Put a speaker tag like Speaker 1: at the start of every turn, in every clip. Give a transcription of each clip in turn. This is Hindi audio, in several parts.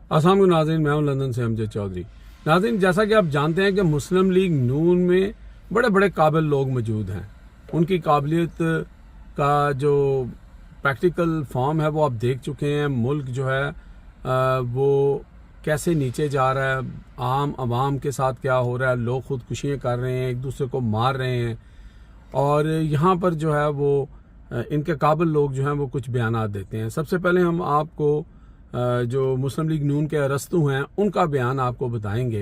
Speaker 1: अस्सलाम वालेकुम नाज़रीन, मैं हूं लंदन से अमजद चौधरी। नाज़रीन, जैसा कि आप जानते हैं कि मुस्लिम लीग नून में बड़े बड़े काबिल लोग मौजूद हैं। उनकी काबिलियत का जो प्रैक्टिकल फॉर्म है वो आप देख चुके हैं। मुल्क जो है वो कैसे नीचे जा रहा है, आम आवाम के साथ क्या हो रहा है, लोग खुदकुशियाँ कर रहे हैं, एक दूसरे को मार रहे हैं। और यहाँ पर जो है वो इनके काबिल लोग जो हैं वो कुछ बयानात देते हैं। सबसे पहले हम आपको जो मुस्लिम लीग नून के अरस्तू हैं उनका बयान आपको बताएंगे।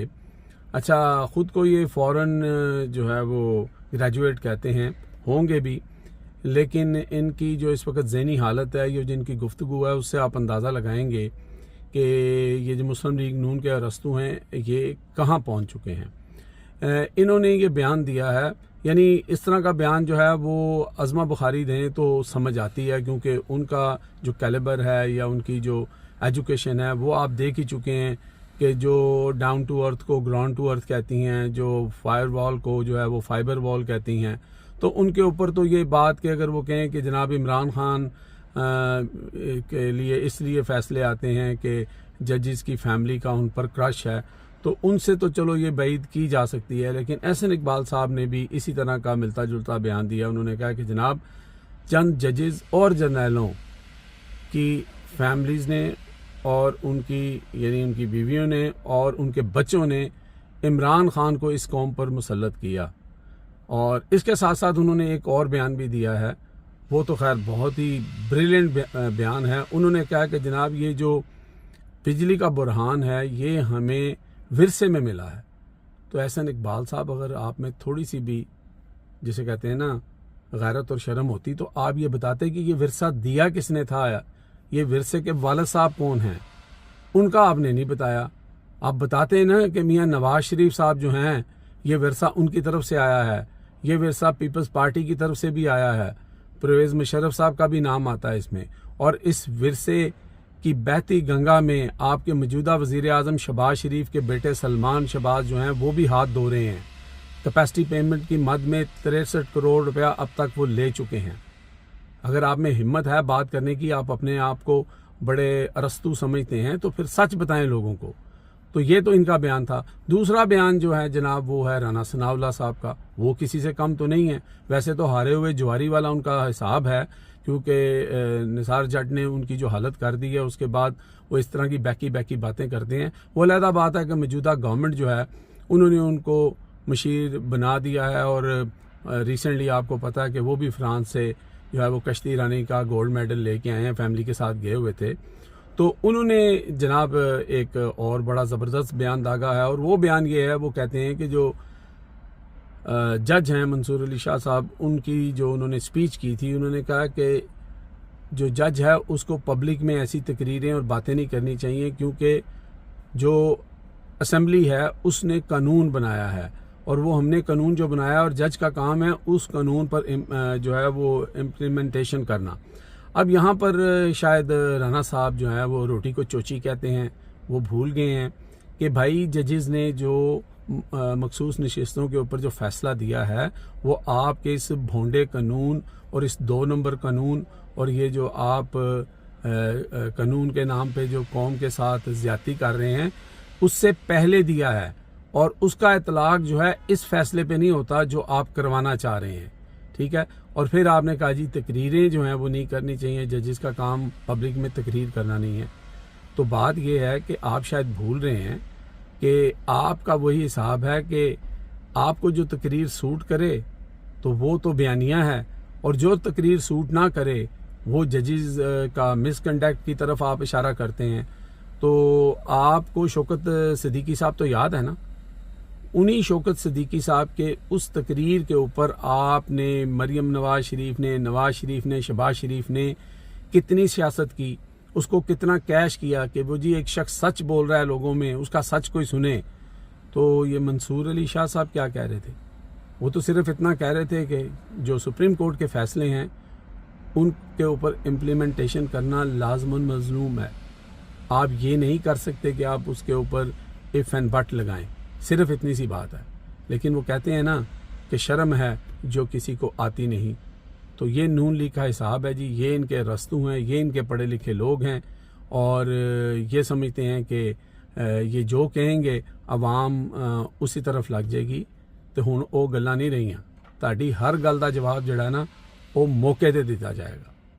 Speaker 1: अच्छा, ख़ुद को ये फ़ौरन जो है वो ग्रेजुएट कहते हैं, होंगे भी, लेकिन इनकी जो इस वक्त ज़हनी हालत है, ये जिनकी गुफ्तगू है, उससे आप अंदाज़ा लगाएंगे कि ये जो मुस्लिम लीग नून के अरस्तू हैं ये कहाँ पहुँच चुके हैं। इन्होंने ये बयान दिया है, यानी इस तरह का बयान जो है वो अज़मा बुखारी दें तो समझ आती है, क्योंकि उनका जो कैलिबर है या उनकी जो एजुकेशन है वो आप देख ही चुके हैं कि जो डाउन टू अर्थ को ग्राउंड टू अर्थ कहती हैं, जो फायर वॉल को जो है वो फाइबर वॉल कहती हैं। तो उनके ऊपर तो ये बात कि अगर वो कहें कि जनाब इमरान खान के लिए इसलिए फ़ैसले आते हैं कि जजेस की फैमिली का उन पर क्रश है, तो उनसे तो चलो ये बात की जा सकती है। लेकिन एहसन इकबाल साहब ने भी इसी तरह का मिलता जुलता बयान दिया। उन्होंने कहा कि जनाब चंद जजेस और जर्नैलों की फैमिलीज़ ने और उनकी यानी उनकी बीवियों ने और उनके बच्चों ने इमरान खान को इस कौम पर मुसल्लत किया। और इसके साथ साथ उन्होंने एक और बयान भी दिया है, वो तो खैर बहुत ही ब्रिलियंट बयान है। उन्होंने कहा कि जनाब ये जो बिजली का बुरहान है ये हमें विरसे में मिला है। तो एहसन इकबाल साहब, अगर आप में थोड़ी सी भी जिसे कहते हैं ना गैरत और शर्म होती तो आप ये बताते कि ये विरसा दिया किसने था, ये विरसे के वालिद साहब कौन हैं, उनका आपने नहीं बताया। आप बताते हैं ना कि मियाँ नवाज शरीफ साहब जो हैं ये विरसा उनकी तरफ से आया है, ये विरसा पीपल्स पार्टी की तरफ से भी आया है, परवेज़ मुशर्रफ साहब का भी नाम आता है इसमें। और इस विरसे की बहती गंगा में आपके मौजूदा वज़ीर आज़म शहबाज शरीफ के बेटे सलमान शहबाज जो हैं वो भी हाथ धो रहे हैं। कैपेसिटी पेमेंट की मद में 63 करोड़ रुपया अब तक वो ले चुके हैं। अगर आप में हिम्मत है बात करने की, आप अपने आप को बड़े अरस्तू समझते हैं, तो फिर सच बताएं लोगों को। तो ये तो इनका बयान था। दूसरा बयान जो है जनाब वो है राना सनाउल्लाह साहब का। वो किसी से कम तो नहीं है, वैसे तो हारे हुए ज्वारी वाला उनका हिसाब है, क्योंकि निसार जट ने उनकी जो हालत कर दी है उसके बाद वो इस तरह की बैकी बातें करते हैं। वो अलहदा बात है कि मौजूदा गवर्नमेंट जो है उन्होंने उनको मशीर बना दिया है। और रिसेंटली आपको पता है कि वो भी फ्रांस से जो है वो कश्ती रानी का गोल्ड मेडल लेके आए हैं, फैमिली के साथ गए हुए थे। तो उन्होंने जनाब एक और बड़ा ज़बरदस्त बयान दागा है, और वो बयान ये है, वो कहते हैं कि जो जज हैं मंसूर अली शाह साहब, उनकी जो उन्होंने स्पीच की थी, उन्होंने कहा कि जो जज है उसको पब्लिक में ऐसी तकरीरें और बातें नहीं करनी चाहिए, क्योंकि जो असम्बली है उसने कानून बनाया है और वो हमने कानून जो बनाया और जज का काम है उस कानून पर जो है वो इम्प्लीमेंटेशन करना। अब यहाँ पर शायद राना साहब जो है वो रोटी को चोची कहते हैं, वो भूल गए हैं कि भाई जजेस ने जो मखसूस नशिस्तों के ऊपर जो फैसला दिया है वो आपके इस भोंडे कानून और इस 2 नंबर कानून और ये जो आप कानून के नाम पे जो कौम के साथ ज्यादती कर रहे हैं उससे पहले दिया है। और उसका इतलाक जो है इस फैसले पे नहीं होता जो आप करवाना चाह रहे हैं, ठीक है। और फिर आपने कहा जी तकरीरें जो हैं वो नहीं करनी चाहिए, जजेस का काम पब्लिक में तकरीर करना नहीं है। तो बात यह है कि आप शायद भूल रहे हैं कि आपका वही हिसाब है कि आपको जो तकरीर सूट करे तो वो तो बयानिया है, और जो तकरीर सूट ना करे वो जजेस का मिसकंडक्ट की तरफ आप इशारा करते हैं। तो आपको शौकत सिद्दीकी साहब तो याद है ना, उन्हीं शौकत सिद्दीकी साहब के उस तकरीर के ऊपर आपने मरियम नवाज शरीफ ने शहबाज शरीफ ने कितनी सियासत की, उसको कितना कैश किया कि वो जी एक शख्स सच बोल रहा है लोगों में, उसका सच कोई सुने। तो ये मंसूर अली शाह साहब क्या कह रहे थे, वो तो सिर्फ इतना कह रहे थे कि जो सुप्रीम कोर्ट के फैसले हैं उनके ऊपर इम्प्लीमेंटेशन करना लाजमन मजलूम है। आप ये नहीं कर सकते कि आप उसके ऊपर इफ एंड बट लगाएं, सिर्फ इतनी सी बात है। लेकिन वो कहते हैं ना कि शर्म है जो किसी को आती नहीं। तो ये नून लीग का हिसाब है जी, ये इनके रस्तू हैं, ये इनके पढ़े लिखे लोग हैं, और ये समझते हैं कि ये जो कहेंगे आवाम उसी तरफ लग जाएगी। तो हुण वो गल्लां नहीं रहीआं। ਤੁਹਾਡੀ हर गल का जवाब जिहड़ा ना वो मौके ते दिता जाएगा।